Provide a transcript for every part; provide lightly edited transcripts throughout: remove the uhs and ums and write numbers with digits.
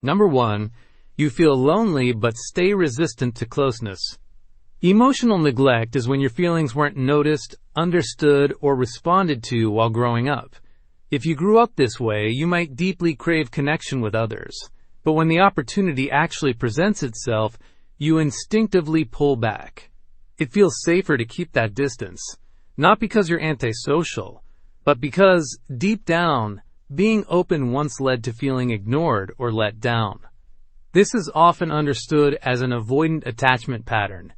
Number 1. You feel lonely but stay resistant to closeness. Emotional neglect is when your feelings weren't noticed, understood, or responded to while growing up. If you grew up this way, you might deeply crave connection with others. But when the opportunity actually presents itself, you instinctively pull back. It feels safer to keep that distance, not because you're antisocial, but because, deep down, being open once led to feeling ignored or let down. This is often understood as an avoidant attachment pattern,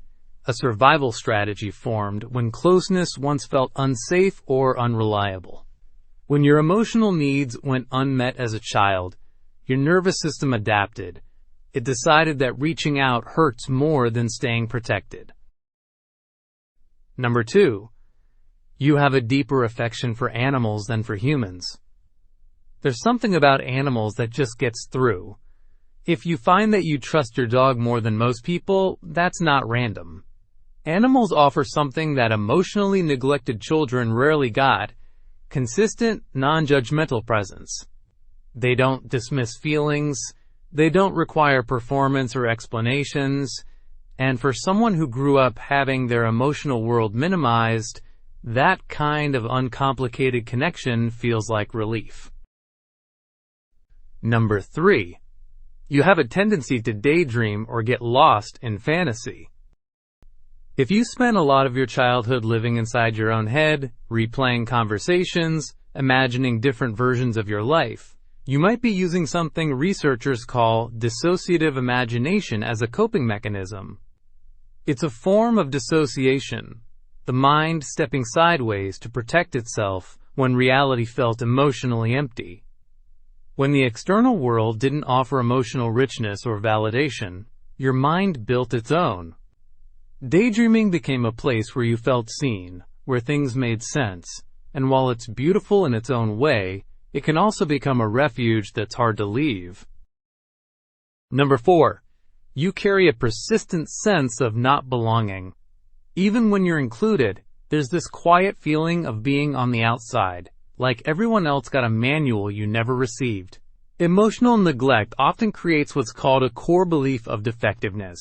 a survival strategy formed when closeness once felt unsafe or unreliable. When your emotional needs went unmet as a child, your nervous system adapted. It decided that reaching out hurts more than staying protected. Number 2. You have a deeper affection for animals than for humans. There's something about animals that just gets through. If you find that you trust your dog more than most people, that's not random. Animals offer something that emotionally neglected children rarely got: consistent, non-judgmental presence. They don't dismiss feelings, they don't require performance or explanations, and for someone who grew up having their emotional world minimized, that kind of uncomplicated connection feels like relief. Number 3. You have a tendency to daydream or get lost in fantasy. If you spent a lot of your childhood living inside your own head, replaying conversations, imagining different versions of your life, you might be using something researchers call dissociative imagination as a coping mechanism. It's a form of dissociation, the mind stepping sideways to protect itself when reality felt emotionally empty. When the external world didn't offer emotional richness or validation, your mind built its own. Daydreaming became a place where you felt seen, where things made sense, and while it's beautiful in its own way, it can also become a refuge that's hard to leave. Number 4. You carry a persistent sense of not belonging. Even when you're included, there's this quiet feeling of being on the outside, like everyone else got a manual you never received. Emotional neglect often creates what's called a core belief of defectiveness.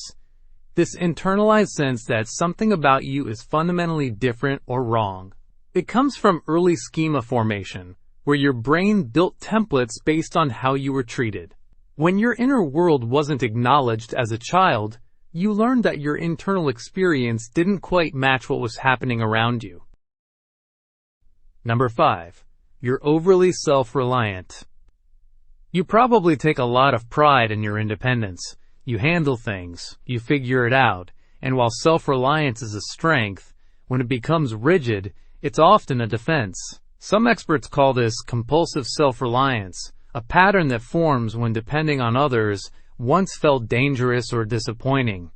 This internalized sense that something about you is fundamentally different or wrong. It comes from early schema formation, where your brain built templates based on how you were treated. When your inner world wasn't acknowledged as a child, you learned that your internal experience didn't quite match what was happening around you. Number 5. You're overly self-reliant. You probably take a lot of pride in your independence. You handle things, you figure it out, and while self-reliance is a strength, when it becomes rigid, it's often a defense. Some experts call this compulsive self-reliance, a pattern that forms when depending on others once felt dangerous or disappointing.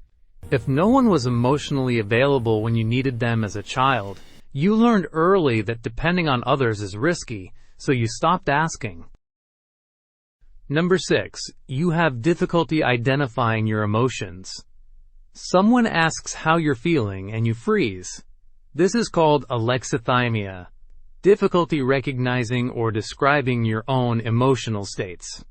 If no one was emotionally available when you needed them as a child, you learned early that depending on others is risky, so you stopped asking. Number 6. You have difficulty identifying your emotions. Someone asks how you're feeling and you freeze. This is called alexithymia, difficulty recognizing or describing your own emotional states.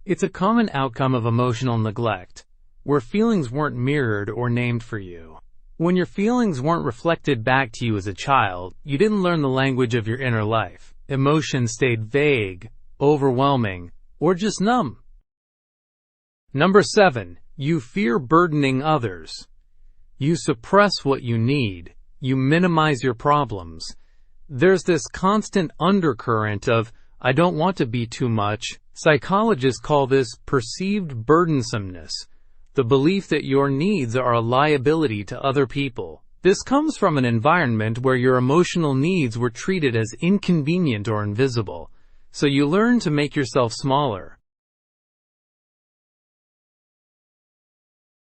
It's a common outcome of emotional neglect, where feelings weren't mirrored or named for you. When your feelings weren't reflected back to you as a child, you didn't learn the language of your inner life. Emotions stayed vague, overwhelming, or just numb. Number 7. You fear burdening others. You suppress what you need. You minimize your problems. There's this constant undercurrent of, I don't want to be too much. Psychologists call this perceived burdensomeness, the belief that your needs are a liability to other people. This comes from an environment where your emotional needs were treated as inconvenient or invisible, so you learn to make yourself smaller.